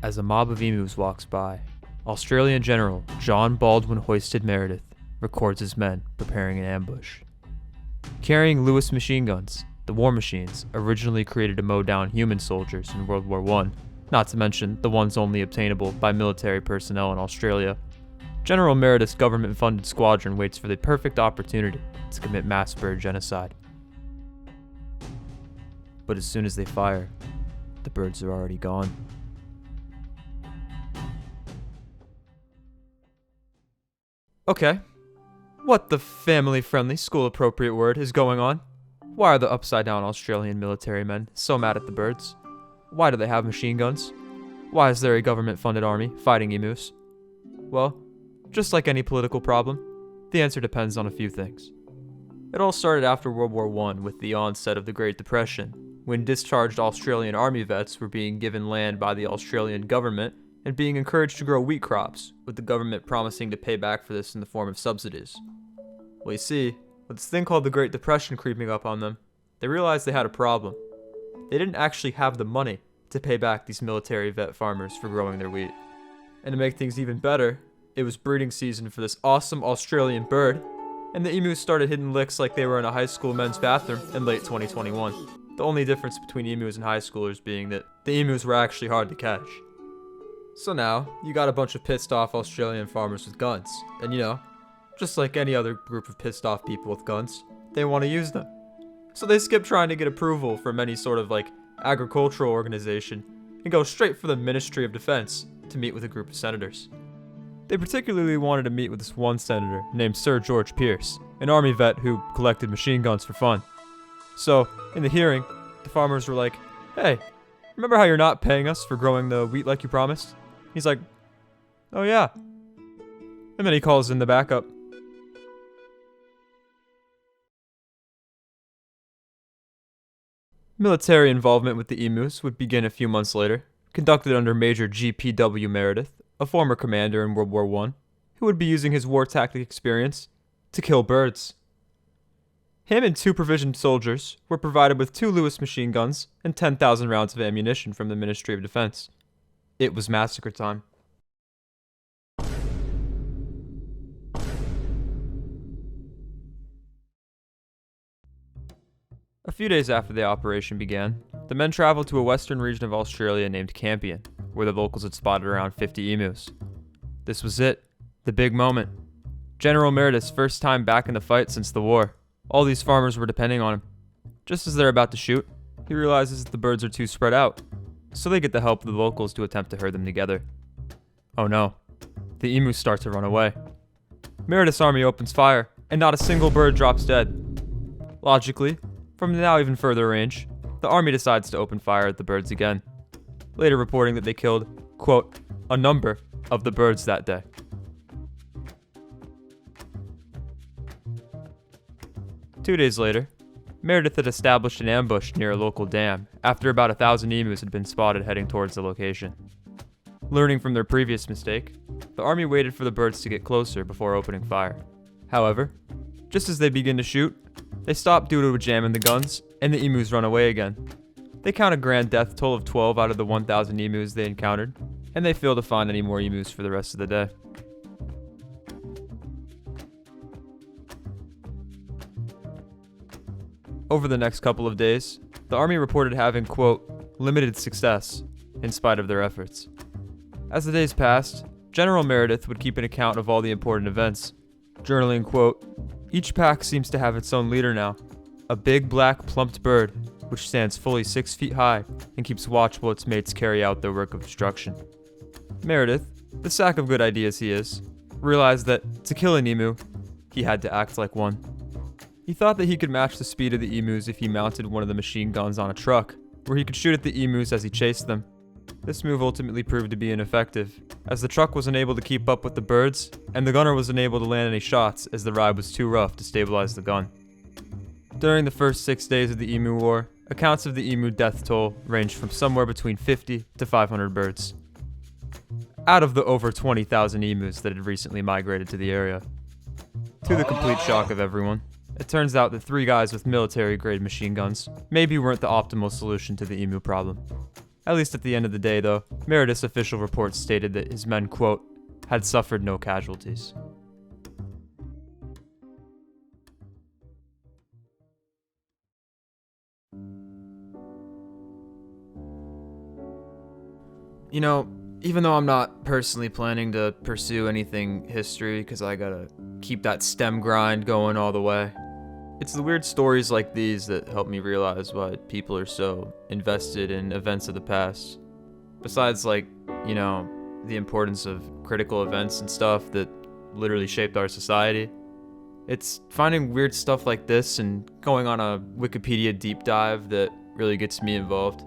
As a mob of emus walks by, Australian General John Baldwin Hoisted Meredith records his men preparing an ambush. Carrying Lewis machine guns, the war machines originally created to mow down human soldiers in World War I, not to mention the ones only obtainable by military personnel in Australia. General Meredith's government-funded squadron waits for the perfect opportunity to commit mass bird genocide. But as soon as they fire, the birds are already gone. Okay, what the family-friendly, school-appropriate word is going on? Why are the upside-down Australian military men so mad at the birds? Why do they have machine guns? Why is there a government-funded army fighting emus? Well, just like any political problem, the answer depends on a few things. It all started after World War I with the onset of the Great Depression, when discharged Australian Army vets were being given land by the Australian government and being encouraged to grow wheat crops, with the government promising to pay back for this in the form of subsidies. Well, you see, with this thing called the Great Depression creeping up on them, they realized they had a problem. They didn't actually have the money to pay back these military vet farmers for growing their wheat. And to make things even better, it was breeding season for this awesome Australian bird, and the emus started hitting licks like they were in a high school men's bathroom in late 2021. The only difference between emus and high schoolers being that the emus were actually hard to catch. So now, you got a bunch of pissed off Australian farmers with guns, and just like any other group of pissed off people with guns, they want to use them. So they skip trying to get approval from any sort of agricultural organization and go straight for the Ministry of Defense to meet with a group of senators. They particularly wanted to meet with this one senator named Sir George Pierce, an army vet who collected machine guns for fun. So, in the hearing, the farmers were like, "Hey, remember how you're not paying us for growing the wheat like you promised?" He's like, "Oh yeah." And then he calls in the backup. Military involvement with the emus would begin a few months later, conducted under Major G.P.W. Meredith, a former commander in World War I, who would be using his war tactic experience to kill birds. Him and 2 provisioned soldiers were provided with 2 Lewis machine guns and 10,000 rounds of ammunition from the Ministry of Defense. It was massacre time. A few days after the operation began, the men traveled to a western region of Australia named Campion, where the locals had spotted around 50 emus. This was it, the big moment. General Meredith's first time back in the fight since the war. All these farmers were depending on him. Just as they're about to shoot, he realizes that the birds are too spread out, so they get the help of the locals to attempt to herd them together. Oh no, the emus start to run away. Meredith's army opens fire, and not a single bird drops dead. Logically, from the now even further range, the army decides to open fire at the birds again, later reporting that they killed, quote, "a number of the birds that day." Two days later, Meredith had established an ambush near a local dam after about 1,000 emus had been spotted heading towards the location. Learning from their previous mistake, the army waited for the birds to get closer before opening fire. However, just as they begin to shoot, they stop due to a jam in the guns, and the emus run away again. They count a grand death toll of 12 out of the 1,000 emus they encountered, and they fail to find any more emus for the rest of the day. Over the next couple of days, the army reported having, quote, "limited success," in spite of their efforts. As the days passed, General Meredith would keep an account of all the important events, journaling, quote, "Each pack seems to have its own leader now, a big black plumped bird, which stands fully 6 feet high and keeps watch while its mates carry out their work of destruction." Meredith, the sack of good ideas he is, realized that to kill an emu, he had to act like one. He thought that he could match the speed of the emus if he mounted one of the machine guns on a truck, where he could shoot at the emus as he chased them. This move ultimately proved to be ineffective, as the truck was unable to keep up with the birds, and the gunner was unable to land any shots as the ride was too rough to stabilize the gun. During the first 6 days of the Emu War, accounts of the emu death toll ranged from somewhere between 50 to 500 birds, out of the over 20,000 emus that had recently migrated to the area. To the complete shock of everyone, it turns out that 3 guys with military-grade machine guns maybe weren't the optimal solution to the emu problem. At least at the end of the day, though, Meredith's official report stated that his men, quote, had suffered no casualties. You know, even though I'm not personally planning to pursue anything history because I gotta keep that STEM grind going all the way, it's the weird stories like these that help me realize why people are so invested in events of the past. Besides, like, the importance of critical events and stuff that literally shaped our society, it's finding weird stuff like this and going on a Wikipedia deep dive that really gets me involved.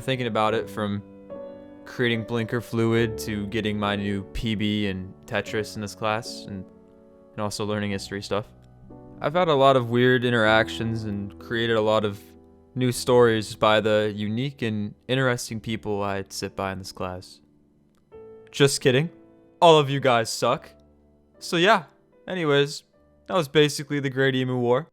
Thinking about it from creating blinker fluid to getting my new PB and Tetris in this class, and also learning history stuff. I've had a lot of weird interactions and created a lot of new stories by the unique and interesting people I sit by in this class. Just kidding. All of you guys suck. So yeah, anyways, that was basically the Great Emu War.